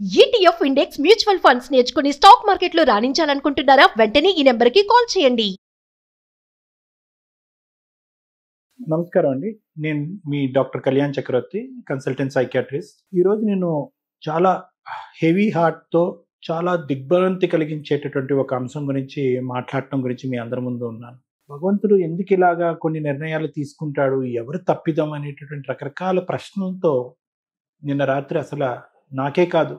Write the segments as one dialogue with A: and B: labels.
A: ETF index mutual funds నేర్చుకుని stock మార్కెట్లో రాణించాలనుకుంటున్నారా? వెంటనే ఈ నెంబర్కి కాల్ చేయండి.
B: నమస్కారం అండి. నేను మీ డాక్టర్ కళ్యాణ్ చక్రవర్తి, కన్సల్టెంట్ సైకియాట్రిస్ట్. ఈరోజు నేను చాలా హెవీ హార్ట్తో చాలా దిగ్భ్రాంతి కలిగించేటటువంటి ఒక అంశం గురించి మాట్లాడటం గురించి మీ అందరి ముందు ఉన్నాను. భగవంతుడు ఎందుకు ఇలాగా కొన్ని నిర్ణయాలు తీసుకుంటాడు, ఎవరు తప్పిదం అనేటటువంటి రకరకాల ప్రశ్నలతో నిన్న రాత్రి అసలు నాకే కాదు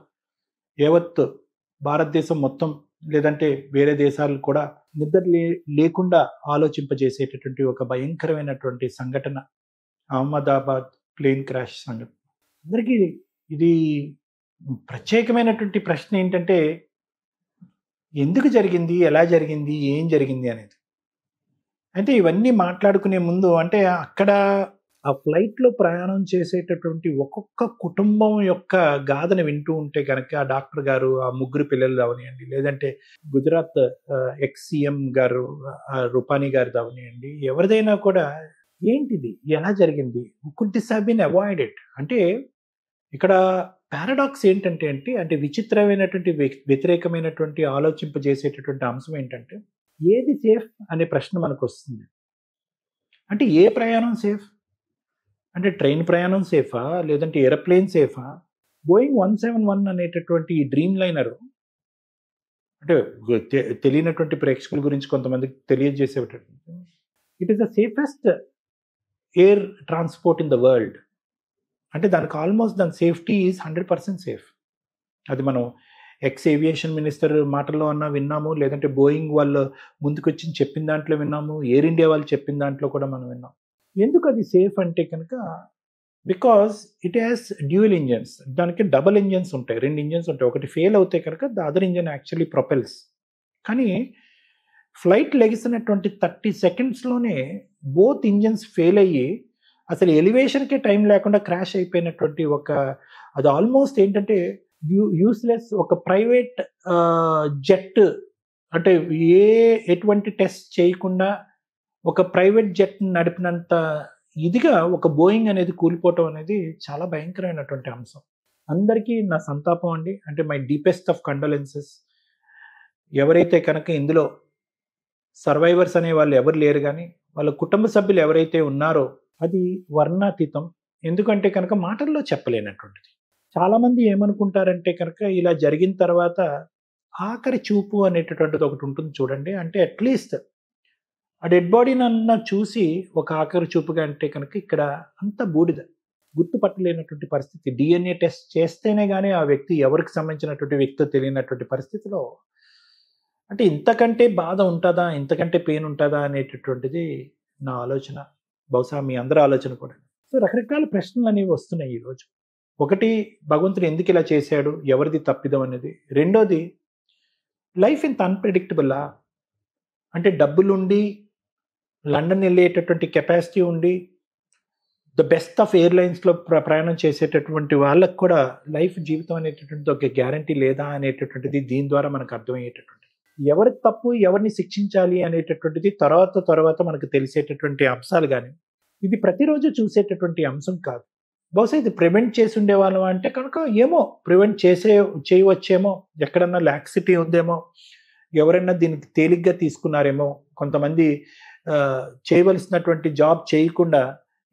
B: యావత్ భారతదేశం మొత్తం, లేదంటే వేరే దేశాలు కూడా నిద్ర లేకుండా ఆలోచింపజేసేటటువంటి ఒక భయంకరమైనటువంటి సంఘటన అహ్మదాబాద్ ప్లేన్ క్రాష్ సంఘటన. అందరికీ ఇది ప్రత్యేకమైనటువంటి ప్రశ్న ఏంటంటే, ఎందుకు జరిగింది, ఎలా జరిగింది, ఏం జరిగింది అనేది. అంటే ఇవన్నీ మాట్లాడుకునే ముందు, అంటే అక్కడ ఆ ఫ్లైట్లో ప్రయాణం చేసేటటువంటి ఒక్కొక్క కుటుంబం యొక్క గాథను వింటూ ఉంటే కనుక, ఆ డాక్టర్ గారు, ఆ ముగ్గురు పిల్లలు అవనియండి, లేదంటే గుజరాత్ ఎక్స్ సీఎం గారు రూపానీ గారు అవనియండి, ఎవరిదైనా కూడా ఏంటిది, ఎలా జరిగింది, could this have been avoided. అంటే ఇక్కడ పారాడాక్స్ ఏంటంటే అంటే విచిత్రమైనటువంటి వ్యతిరేకమైనటువంటి ఆలోచింపజేసేటటువంటి అంశం ఏంటంటే, ఏది సేఫ్ అనే ప్రశ్న మనకు వస్తుంది. అంటే ఏ ప్రయాణం సేఫ్? అంటే ట్రైన్ ప్రయాణం సేఫా, లేదంటే ఏరోప్లేన్ సేఫా? బోయింగ్ 171 అనేటటువంటి ఈ డ్రీమ్ లైనర్, అంటే తెలియనటువంటి ప్రేక్షకుల గురించి కొంతమందికి తెలియజేసేటటువంటి, it is the safest air transport in the world. అంటే దానికి ఆల్మోస్ట్ దాని సేఫ్టీ ఈజ్ 100% సేఫ్. అది మనం ఎక్స్ ఏవియేషన్ మినిస్టర్ మాటల్లో అన్నా విన్నాము, లేదంటే బోయింగ్ వాళ్ళు ముందుకొచ్చి చెప్పిన దాంట్లో విన్నాము, ఎయిర్ ఇండియా వాళ్ళు చెప్పిన దాంట్లో కూడా మనం విన్నాం. ఎందుకు అది సేఫ్ అంటే కనుక, because it has dual engines. దానికి డబుల్ ఇంజన్స్ ఉంటాయి, 2 ఇంజన్స్ ఉంటాయి. ఒకటి ఫెయిల్ అవుతాయి కనుక ద అదర్ ఇంజన్ యాక్చువల్లీ ప్రొపెల్స్. కానీ ఫ్లైట్ లెగిసినటువంటి 30 సెకండ్స్లోనే బోత్ ఇంజన్స్ ఫెయిల్ అయ్యి అసలు ఎలివేషన్కే టైం లేకుండా క్రాష్ అయిపోయినటువంటి ఒక, అది ఆల్మోస్ట్ ఏంటంటే యూస్లెస్ ఒక ప్రైవేట్ జెట్, అంటే ఎటువంటి టెస్ట్ చేయకుండా ఒక ప్రైవేట్ జెట్ నడిపినంత ఇదిగా ఒక బోయింగ్ అనేది కూలిపోవటం అనేది చాలా భయంకరమైనటువంటి అంశం. అందరికీ నా సంతాపం అండి. అంటే మై డీపెస్ట్ ఆఫ్ కండోలెన్సెస్. ఎవరైతే కనుక ఇందులో సర్వైవర్స్ అనే వాళ్ళు ఎవరు లేరు, కానీ వాళ్ళ కుటుంబ సభ్యులు ఎవరైతే ఉన్నారో అది వర్ణాతీతం. ఎందుకంటే కనుక మాటల్లో చెప్పలేనటువంటిది. చాలామంది ఏమనుకుంటారంటే కనుక, ఇలా జరిగిన తర్వాత ఆఖరి చూపు అనేటటువంటిది ఒకటి ఉంటుంది చూడండి. అంటే అట్లీస్ట్ ఆ డెడ్ బాడీని అన్న చూసి ఒక ఆఖరి చూపుగా, అంటే కనుక ఇక్కడ అంత బూడిద, గుర్తుపట్టలేనటువంటి పరిస్థితి. డిఎన్ఏ టెస్ట్ చేస్తేనే కానీ ఆ వ్యక్తి ఎవరికి సంబంధించినటువంటి వ్యక్తితో తెలియనటువంటి పరిస్థితిలో, అంటే ఇంతకంటే బాధ ఉంటుందా, ఇంతకంటే పెయిన్ ఉంటుందా అనేటటువంటిది నా ఆలోచన, బహుశా మీ అందరి ఆలోచన కూడా. సో రకరకాల ప్రశ్నలు అనేవి వస్తున్నాయి ఈరోజు. ఒకటి, భగవంతుడు ఎందుకు ఇలా చేశాడు, ఎవరిది తప్పిదం అనేది. రెండోది, లైఫ్ ఇంత అన్ప్రెడిక్టబుల్లా? అంటే డబ్బులుండి లండన్ వెళ్ళేటటువంటి కెపాసిటీ ఉండి ద బెస్ట్ ఆఫ్ ఎయిర్లైన్స్లో ప్రయాణం చేసేటటువంటి వాళ్ళకు కూడా లైఫ్ జీవితం అనేటటువంటిది ఒక గ్యారంటీ లేదా అనేటటువంటిది దీని ద్వారా మనకు అర్థమయ్యేటటువంటిది. ఎవరి తప్పు, ఎవరిని శిక్షించాలి అనేటటువంటిది తర్వాత మనకు తెలిసేటటువంటి అంశాలు, కానీ ఇది ప్రతిరోజు చూసేటటువంటి అంశం కాదు. బహుశా ఇది ప్రివెంట్ చేసి ఉండేవాళ్ళం అంటే కనుక ఏమో ప్రివెంట్ చేయవచ్చేమో, ఎక్కడన్నా లాక్సిటీ ఉందేమో, ఎవరైనా దీనికి తేలిగ్గా తీసుకున్నారేమో. కొంతమంది చేయవలసినటువంటి జాబ్ చేయకుండా,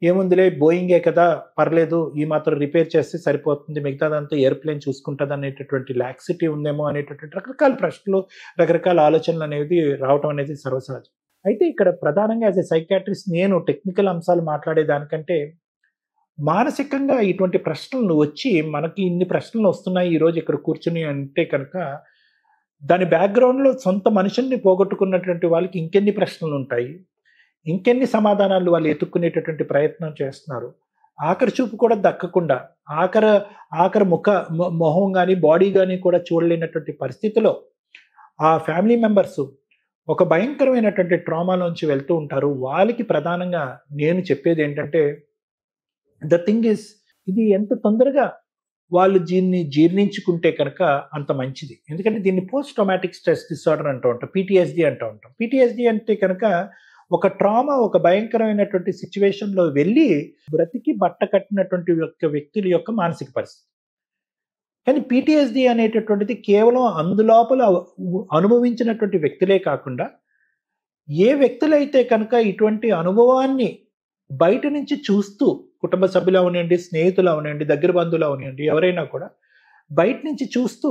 B: ఏముందిలే బోయింగే కదా, పర్లేదు, ఈ మాత్రం రిపేర్ చేస్తే సరిపోతుంది, మిగతాదంతా ఎయిర్ప్లేన్ చూసుకుంటుంది అనేటటువంటి లాక్సిటీ ఉందేమో అనేటటువంటి రకరకాల ప్రశ్నలు, రకరకాల ఆలోచనలు అనేది రావటం అనేది సర్వసహజం. అయితే ఇక్కడ ప్రధానంగా యాజ్ ఎ సైకియాట్రిస్ట్ నేను టెక్నికల్ అంశాలు మాట్లాడేదానికంటే, మానసికంగా ఇటువంటి ప్రశ్నలు వచ్చి మనకి ఇన్ని ప్రశ్నలు వస్తున్నాయి ఈరోజు ఇక్కడ కూర్చుని అంటే కనుక, దాని బ్యాక్గ్రౌండ్లో సొంత మనుషుల్ని పోగొట్టుకున్నటువంటి వాళ్ళకి ఇంకెన్ని ప్రశ్నలు ఉంటాయి, ఇంకెన్ని సమాధానాలు వాళ్ళు ఎత్తుక్కునేటటువంటి ప్రయత్నం చేస్తున్నారు. ఆఖరి చూపు కూడా దక్కకుండా, ఆఖరి మొహం కానీ బాడీ కానీ కూడా చూడలేనటువంటి పరిస్థితిలో ఆ ఫ్యామిలీ మెంబర్స్ ఒక భయంకరమైనటువంటి ట్రామాలోంచి వెళ్తూ ఉంటారు. వాళ్ళకి ప్రధానంగా నేను చెప్పేది ఏంటంటే, ద థింగ్ ఇస్, ఇది ఎంత తొందరగా వాళ్ళు దీన్ని జీర్ణించుకుంటే కనుక అంత మంచిది. ఎందుకంటే దీన్ని పోస్ట్ ట్రామాటిక్ స్ట్రెస్ డిసార్డర్ అంటూ ఉంటాం, పిటిఎస్డి అంటూ ఉంటాం. పిటిఎస్డి అంటే కనుక ఒక ట్రామా, ఒక భయంకరమైనటువంటి సిచ్యువేషన్లో వెళ్ళి బ్రతికి బట్ట కట్టినటువంటి వ్యక్తుల యొక్క మానసిక పరిస్థితి. కానీ పిటిఎస్డి అనేటటువంటిది కేవలం అందులోపల అనుభవించినటువంటి వ్యక్తులే కాకుండా ఏ వ్యక్తులైతే కనుక ఇటువంటి అనుభవాన్ని బయట నుంచి చూస్తూ కుటుంబ సభ్యులు అవనండి, స్నేహితులు అవనండి, దగ్గర బంధువులు అవనండి, ఎవరైనా కూడా బయట నుంచి చూస్తూ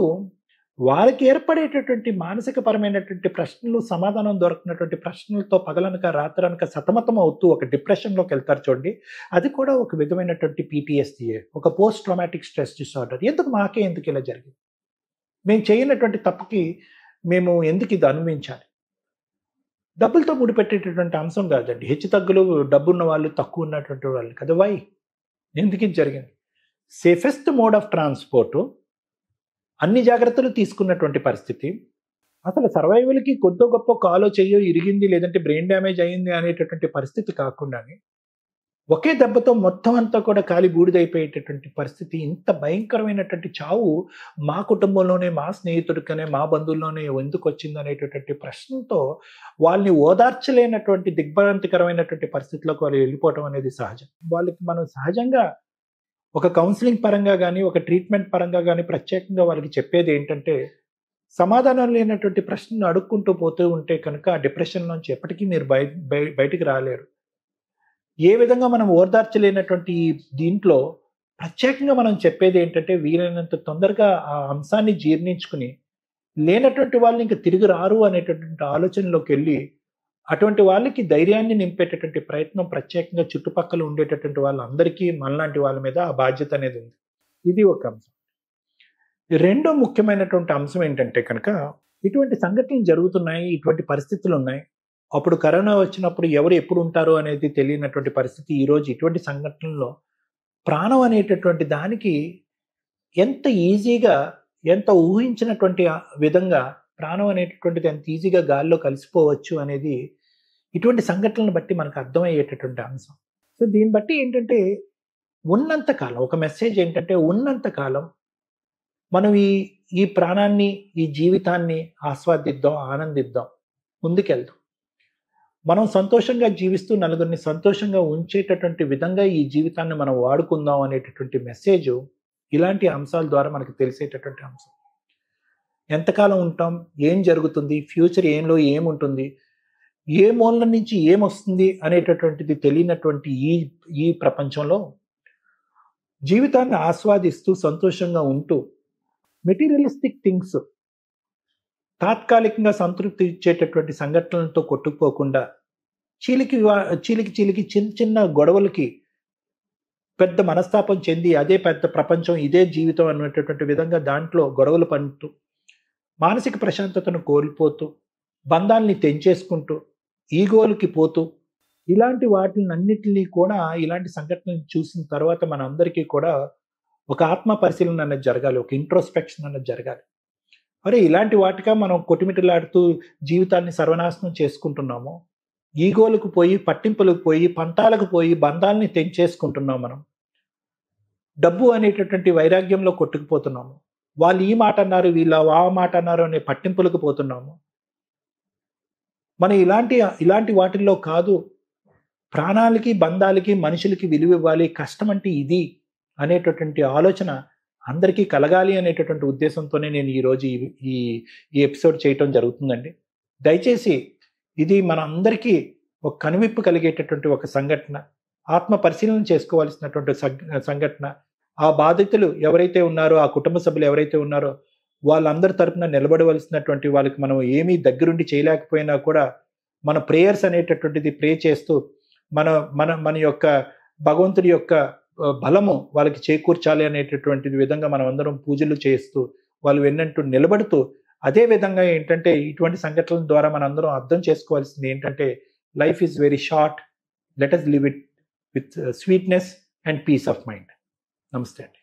B: వాళ్ళకి ఏర్పడేటటువంటి మానసిక పరమైనటువంటి ప్రశ్నలు, సమాధానం దొరకనటువంటి ప్రశ్నలతో పగలనక రాత్రనక సతమతం అవుతూ ఒక డిప్రెషన్లోకి వెళ్తారు చూడండి. అది కూడా ఒక విధమైనటువంటి పిటిఎస్డిఏ, ఒక పోస్ట్ ట్రామాటిక్ స్ట్రెస్ డిసార్డర్. ఎందుకు ఇలా జరిగింది? మేము చేయనటువంటి తప్పుకి మేము ఎందుకు ఇది అనుభవించాలి? డబ్బులతో ముడిపెట్టేటటువంటి అంశం కాదండి. హెచ్చు తగ్గులు డబ్బున్న వాళ్ళు, తక్కువ ఉన్నటువంటి వాళ్ళు కదా. వై? ఎందుకు ఇది జరిగింది? సేఫెస్ట్ మోడ్ ఆఫ్ ట్రాన్స్పోర్టు, అన్ని జాగ్రత్తలు తీసుకున్నటువంటి పరిస్థితి, అసలు సర్వైవల్కి కొద్దో గొప్ప కాలో చెయ్యో ఇరిగింది, లేదంటే బ్రెయిన్ డ్యామేజ్ అయ్యింది అనేటటువంటి పరిస్థితి కాకుండానే ఒకే దెబ్బతో మొత్తం అంతా కూడా కాలి బూడిదైపోయేటటువంటి పరిస్థితి, ఇంత భయంకరమైనటువంటి చావు మా కుటుంబంలోనే, మా స్నేహితుడికనే, మా బంధువుల్లోనే ఎందుకు వచ్చింది అనేటటువంటి ప్రశ్నతో వాళ్ళని ఓదార్చలేనటువంటి దిగ్భ్రాంతికరమైనటువంటి పరిస్థితిలోకి వాళ్ళు వెళ్ళిపోవటం అనేది సహజం. వాళ్ళకి మనం సహజంగా ఒక కౌన్సిలింగ్ పరంగా కానీ, ఒక ట్రీట్మెంట్ పరంగా కానీ ప్రత్యేకంగా వాళ్ళకి చెప్పేది ఏంటంటే, సమాధానం లేనటువంటి ప్రశ్నలు అడుక్కుంటూ పోతూ ఉంటే కనుక ఆ డిప్రెషన్ నుంచి ఎప్పటికీ మీరు బయటికి రాలేరు. ఏ విధంగా మనం ఓదార్చలేనటువంటి దీంట్లో ప్రత్యేకంగా మనం చెప్పేది ఏంటంటే, వీలైనంత తొందరగా ఆ అంశాన్ని జీర్ణించుకుని లేనటువంటి వాళ్ళని ఇంకా తిరిగి రారు అనేటటువంటి ఆలోచనలోకి వెళ్ళి అటువంటి వాళ్ళకి ధైర్యాన్ని నింపేటటువంటి ప్రయత్నం ప్రత్యేకంగా చుట్టుపక్కల ఉండేటటువంటి వాళ్ళందరికీ మనలాంటి వాళ్ళ మీద ఆ బాధ్యత అనేది ఉంది. ఇది ఒక అంశం. రెండో ముఖ్యమైనటువంటి అంశం ఏంటంటే కనుక, ఇటువంటి సంఘటనలు జరుగుతున్నాయి, ఇటువంటి పరిస్థితులు ఉన్నాయి. అప్పుడు కరోనా వచ్చినప్పుడు ఎవరు ఎప్పుడు ఉంటారో అనేది తెలియనటువంటి పరిస్థితి. ఈరోజు ఇటువంటి సంఘటనల్లో ప్రాణం అనేటటువంటి దానికి ఎంత ఈజీగా, ఎంత ఊహించినటువంటి విధంగా ప్రాణం అనేటటువంటిది ఎంత ఈజీగా గాల్లో కలిసిపోవచ్చు అనేది ఇటువంటి సంఘటనలను బట్టి మనకు అర్థమయ్యేటటువంటి అంశం. సో దీన్ని బట్టి ఏంటంటే, ఉన్నంతకాలం ఒక మెసేజ్ ఏంటంటే, ఉన్నంతకాలం మనం ఈ ప్రాణాన్ని, ఈ జీవితాన్ని ఆస్వాదిద్దాం, ఆనందిద్దాం, ముందుకెళ్దాం. మనం సంతోషంగా జీవిస్తూ నలుగురిని సంతోషంగా ఉంచేటటువంటి విధంగా ఈ జీవితాన్ని మనం వాడుకుందాం అనేటటువంటి మెసేజ్ ఇలాంటి అంశాల ద్వారా మనకు తెలిసేటటువంటి అంశం. ఎంతకాలం ఉంటాం, ఏం జరుగుతుంది, ఫ్యూచర్ ఏంలో ఏముంటుంది, ఏ మూల నుంచి ఏమొస్తుంది అనేటటువంటిది తెలియనటువంటి ఈ ప్రపంచంలో జీవితాన్ని ఆస్వాదిస్తూ సంతోషంగా ఉంటూ మెటీరియలిస్టిక్ థింగ్స్, తాత్కాలికంగా సంతృప్తి ఇచ్చేటటువంటి సంఘటనలతో కొట్టుకుపోకుండా చీలికి చిన్న చిన్న గొడవలకి పెద్ద మనస్తాపం చెంది అదే పెద్ద ప్రపంచం, ఇదే జీవితం అనేటటువంటి విధంగా దాంట్లో గొడవలు పడుతూ మానసిక ప్రశాంతతను కోల్పోతూ బంధాలని తెంచేసుకుంటూ ఈగోలకి పోతూ ఇలాంటి వాటినన్నిటినీ కూడా, ఇలాంటి సంఘటనలు చూసిన తర్వాత మన అందరికీ కూడా ఒక ఆత్మ పరిశీలన అనేది జరగాలి, ఒక ఇంట్రోస్పెక్షన్ అనేది జరగాలి. అరే ఇలాంటి వాటిగా మనం కొట్టుమిట్టలాడుతూ జీవితాన్ని సర్వనాశనం చేసుకుంటున్నాము, ఈగోలకు పోయి, పట్టింపులకు పోయి, పంతాలకు పోయి బంధాలని తెంచేసుకుంటున్నాం. మనం డబ్బు అనేటటువంటి వైరాగ్యంలో కొట్టుకుపోతున్నాము. వాళ్ళు ఈ మాట అన్నారు, వీళ్ళు ఆ మాట అన్నారు అనే పట్టింపులకు పోతున్నాము. మనం ఇలాంటి వాటిల్లో కాదు, ప్రాణాలకి, బంధాలకి, మనుషులకి విలువ ఇవ్వాలి, కష్టం అంటే ఇది అనేటటువంటి ఆలోచన అందరికీ కలగాలి అనేటటువంటి ఉద్దేశంతోనే నేను ఈరోజు ఈ ఎపిసోడ్ చేయటం జరుగుతుందండి. దయచేసి ఇది మన అందరికీ ఒక కనువిప్పు కలిగేటటువంటి ఒక సంఘటన, ఆత్మ పరిశీలన చేసుకోవాల్సినటువంటి సంఘటన. ఆ బాధితులు ఎవరైతే ఉన్నారో, ఆ కుటుంబ సభ్యులు ఎవరైతే ఉన్నారో వాళ్ళందరి తరపున నిలబడవలసినటువంటి వాళ్ళకి మనం ఏమీ దగ్గరుండి చేయలేకపోయినా కూడా మన ప్రేయర్స్ అనేటటువంటిది ప్రే చేస్తూ మన యొక్క భగవంతుడి యొక్క బలము వాళ్ళకి చేకూర్చాలి అనేటటువంటి విధంగా మనం అందరం పూజలు చేస్తూ వాళ్ళు వెన్నంటూ నిలబడుతూ, అదే విధంగా ఏంటంటే ఇటువంటి సంఘటనల ద్వారా మనం అందరం అర్థం చేసుకోవాల్సింది ఏంటంటే, life is very short, let us live it with sweetness and peace of mind. నమస్తే అండి.